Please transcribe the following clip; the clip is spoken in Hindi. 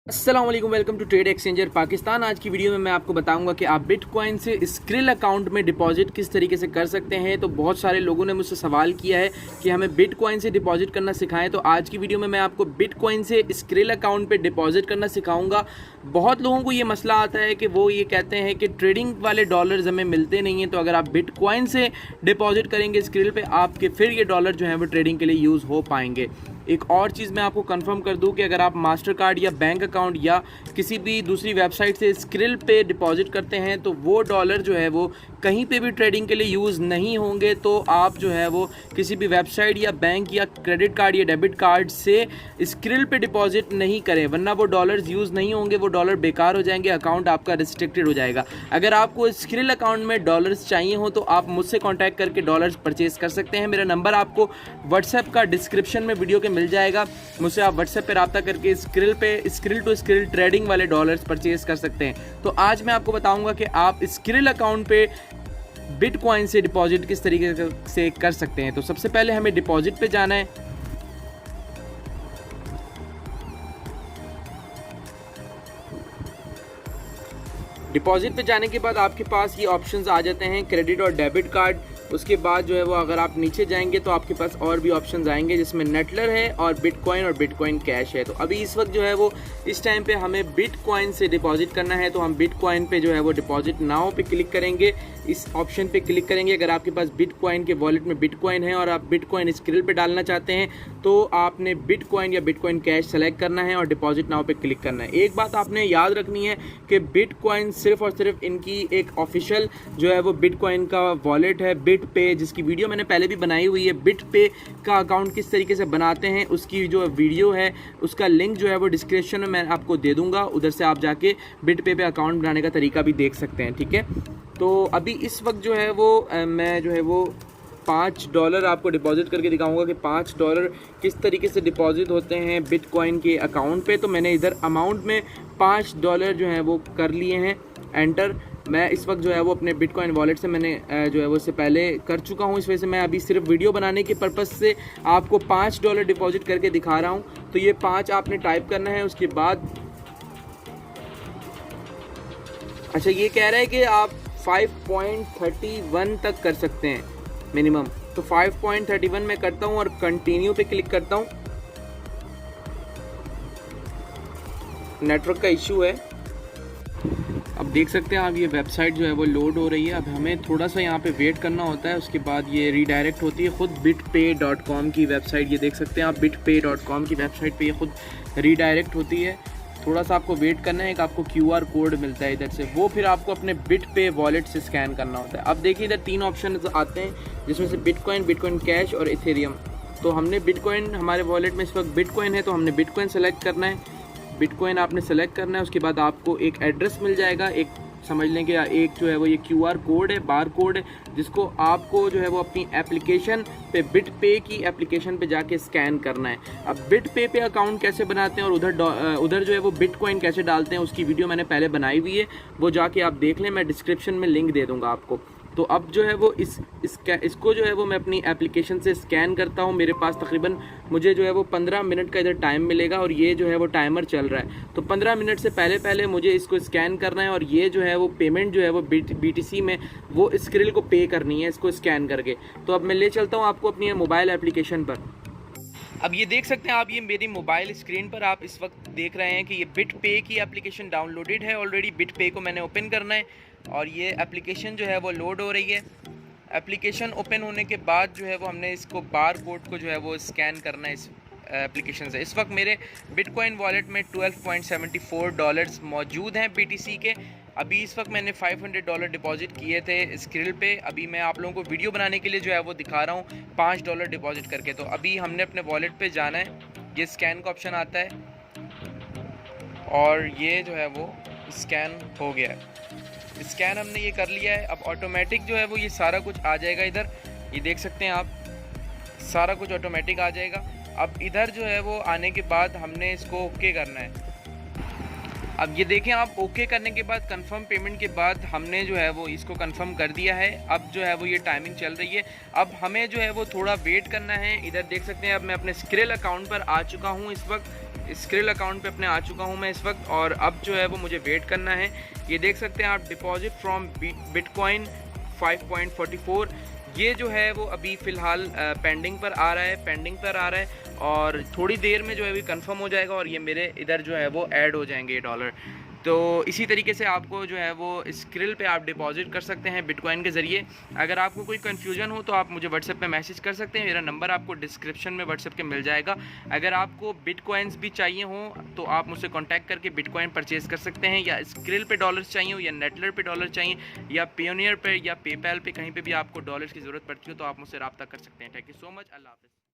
अस्सलाम वालेकुम, welcome to trade exchanger Pakistan. आज की वीडियो में मैं आपको बताऊंगा कि आप बिटकॉइन से स्क्रिल अकाउंट में डिपॉजिट किस तरीके से कर सकते हैं। तो बहुत सारे लोगों ने मुझसे सवाल किया है कि हमें बिटकॉइन से डिपॉजिट करना सिखाएं, तो आज की वीडियो में मैं आपको बिटकॉइन से स्क्रिल अकाउंट पे डिपॉजिट करना सिखाऊंगा। बहुत लोगों को ये मसला आता है कि वो ये कहते हैं कि ट्रेडिंग वाले डॉलर्स हमें मिलते नहीं हैं, तो अगर आप बिटकॉइन से डिपॉजिट करेंगे स्क्रिल पे आपके फिर ये डॉलर जो है वो ट्रेडिंग के लिए यूज़ हो पाएंगे। एक और चीज़ मैं आपको कंफर्म कर दूं कि अगर आप मास्टर कार्ड या बैंक अकाउंट या किसी भी दूसरी वेबसाइट से स्क्रिल पे डिपॉजिट करते हैं तो वो डॉलर जो है वो कहीं पे भी ट्रेडिंग के लिए यूज़ नहीं होंगे। तो आप जो है वो किसी भी वेबसाइट या बैंक या क्रेडिट कार्ड या डेबिट कार्ड से स्क्रिल पे डिपॉजिट नहीं करें, वरना वो डॉलर्स यूज़ नहीं होंगे, वो डॉलर बेकार हो जाएंगे, अकाउंट आपका रिस्ट्रिक्टेड हो जाएगा। अगर आपको स्क्रिल अकाउंट में डॉलर्स चाहिए हो तो आप मुझसे कॉन्टैक्ट करके डॉलर्स परचेज़ कर सकते हैं। मेरा नंबर आपको व्हाट्सएप का डिस्क्रिप्शन में वीडियो के मिल जाएगा, मुझसे आप व्हाट्सएप पे रब्ता करके स्क्रिल टू स्क्रिल ट्रेडिंग वाले डॉलर्स परचेज कर सकते हैं। तो आज मैं आपको बताऊंगा कि आप स्क्रिल अकाउंट पे बिटकॉइन से डिपॉजिट किस तरीके से कर सकते हैं। तो सबसे पहले हमें डिपॉजिट पे जाना है। डिपॉजिट पे जाने के बाद आपके पास ये ऑप्शंस आ जाते हैं, क्रेडिट और डेबिट कार्ड। उसके बाद जो है वो अगर आप नीचे जाएंगे तो आपके पास और भी ऑप्शंस आएंगे जिसमें नेटलर है और बिटकॉइन कैश है। तो अभी इस वक्त जो है वो इस टाइम पे हमें बिटकॉइन से डिपॉजिट करना है, तो हम बिटकॉइन पे जो है वो डिपॉजिट नाउ पे क्लिक करेंगे, इस ऑप्शन पे क्लिक करेंगे। अगर आपके पास बिटकॉइन के वॉलेट में बिटकॉइन है और आप बिटकॉइन स्क्रिल पे डालना चाहते हैं तो आपने बिटकॉइन या बिटकॉइन कैश सेलेक्ट करना है और डिपॉजिट नाउ पे क्लिक करना है। एक बात आपने याद रखनी है कि बिटकॉइन सिर्फ और सिर्फ इनकी एक ऑफिशियल जो है वो बिटकॉइन का वॉलेट है बिट पे, जिसकी वीडियो मैंने पहले भी बनाई हुई है। बिट पे का अकाउंट किस तरीके से बनाते हैं उसकी जो वीडियो है उसका लिंक जो है वो डिस्क्रिप्शन में मैं आपको दे दूंगा, उधर से आप जाके बिट पे अकाउंट बनाने का तरीका भी देख सकते हैं, ठीक है। तो अभी इस वक्त जो है वो मैं जो है वो $5 आपको डिपॉजिट करके दिखाऊंगा कि $5 किस तरीके से डिपॉजिट होते हैं बिटकॉइन के अकाउंट पे। तो मैंने इधर अमाउंट में $5 जो है वो कर लिए हैं एंटर। मैं इस वक्त जो है वो अपने बिटकॉइन वॉलेट से मैंने जो है वो इससे पहले कर चुका हूँ, इस वजह से मैं अभी सिर्फ वीडियो बनाने के पर्पज़ से आपको $5 डिपॉजिट करके दिखा रहा हूँ। तो ये 5 आपने टाइप करना है। उसके बाद अच्छा ये कह रहा है कि आप 5.31 तक कर सकते हैं मिनिमम, तो 5.31 में करता हूँ और कंटिन्यू पे क्लिक करता हूँ। नेटवर्क का इशू है, अब देख सकते हैं आप ये वेबसाइट जो है वो लोड हो रही है। अब हमें थोड़ा सा यहाँ पे वेट करना होता है, उसके बाद ये रीडायरेक्ट होती है खुद bitpay.com की वेबसाइट। ये देख सकते हैं आप bitpay.com की वेबसाइट पे ये खुद रीडायरेक्ट होती है। थोड़ा सा आपको वेट करना है, एक आपको QR कोड मिलता है इधर से, वो फिर आपको अपने बिटपे वॉलेट से स्कैन करना होता है। अब देखिए इधर 3 ऑप्शन आते हैं जिसमें से बिटकॉइन कैश और इथेरियम। तो हमने बिटकॉइन, हमारे वॉलेट में इस वक्त बिटकॉइन है तो हमने बिटकॉइन सेलेक्ट करना है। बिटकॉइन आपने सेलेक्ट करना है, उसके बाद आपको एक एड्रेस मिल जाएगा, एक समझ लें कि एक जो है वो ये QR कोड है, बार कोड है, जिसको आपको जो है वो अपनी एप्लीकेशन पे बिटपे की एप्लीकेशन पे जाके स्कैन करना है। अब बिटपे पे अकाउंट कैसे बनाते हैं और उधर जो है वो बिटकॉइन कैसे डालते हैं उसकी वीडियो मैंने पहले बनाई हुई है, वो जाके आप देख लें, मैं डिस्क्रिप्शन में लिंक दे दूँगा आपको। तो अब जो है वो इसको जो है वो मैं अपनी एप्लीकेशन से स्कैन करता हूँ। मेरे पास तकरीबन मुझे जो है वो 15 मिनट का इधर टाइम मिलेगा और ये जो है वो टाइमर चल रहा है। तो 15 मिनट से पहले मुझे इसको स्कैन करना है और ये जो है वो पेमेंट जो है वो BTC में वो स्क्रिल को पे करनी है इसको स्कैन करके। तो अब मैं ले चलता हूँ आपको अपनी मोबाइल एप्लीकेशन पर। अब ये देख सकते हैं आप, ये मेरी मोबाइल स्क्रीन पर आप इस वक्त देख रहे हैं कि ये बिटपे की एप्लीकेशन डाउनलोडेड है ऑलरेडी। बिटपे को मैंने ओपन करना है और ये एप्लीकेशन जो है वो लोड हो रही है। एप्लीकेशन ओपन होने के बाद जो है वो हमने इसको बार कोड को जो है वो स्कैन करना है इस एप्लीकेशन से। इस वक्त मेरे बिटकॉइन वॉलेट में $12.74 मौजूद हैं BTC के। अभी इस वक्त मैंने $500 डिपॉजिट किए थे स्क्रिल पे। अभी मैं आप लोगों को वीडियो बनाने के लिए जो है वो दिखा रहा हूँ $5 डिपॉजिट करके। तो अभी हमने अपने वॉलेट पे जाना है, ये स्कैन का ऑप्शन आता है और ये जो है वो स्कैन हो गया है। स्कैन हमने ये कर लिया है। अब ऑटोमेटिक जो है वो ये सारा कुछ आ जाएगा इधर, ये देख सकते हैं आप, सारा कुछ ऑटोमेटिक आ जाएगा। अब इधर जो है वो आने के बाद हमने इसको ओके करना है। अब ये देखें आप, ओके करने के बाद कंफर्म पेमेंट के बाद हमने जो है वो इसको कंफर्म कर दिया है। अब जो है वो ये टाइमिंग चल रही है, अब हमें जो है वो थोड़ा वेट करना है। इधर देख सकते हैं अब मैं अपने स्क्रिल अकाउंट पर आ चुका हूँ इस वक्त। स्क्रिल अकाउंट पे अपने आ चुका हूँ मैं इस वक्त, और अब जो है वो मुझे वेट करना है। ये देख सकते हैं आप, डिपॉजिट फ्रॉम बिटकॉइन 5.44, ये जो है वो अभी फ़िलहाल पेंडिंग पर आ रहा है, और थोड़ी देर में जो है वो कंफर्म हो जाएगा और ये मेरे इधर जो है वो ऐड हो जाएंगे ये डॉलर। तो इसी तरीके से आपको जो है वो स्क्रिल पे आप डिपॉजिट कर सकते हैं बिटकॉइन के ज़रिए। अगर आपको कोई कन्फ्यूजन हो तो आप मुझे व्हाट्सएप पे मैसेज कर सकते हैं, मेरा नंबर आपको डिस्क्रिप्शन में व्हाट्सएप के मिल जाएगा। अगर आपको बिटकॉइंस भी चाहिए हो तो आप मुझसे कॉन्टैक्ट करके बिटकॉइन परचेज़ कर सकते हैं, या स्क्रिल पे डॉलर्स चाहिए हो, या नेटलर पे डॉलर चाहिए, या पेयोनियर पे या पेपैल पे, कहीं पर भी आपको डॉलर्स की ज़रूरत पड़ती हो तो आप मुझसे रब्ता कर सकते हैं। Thank you so much. अल्लाह हाफ़िज़।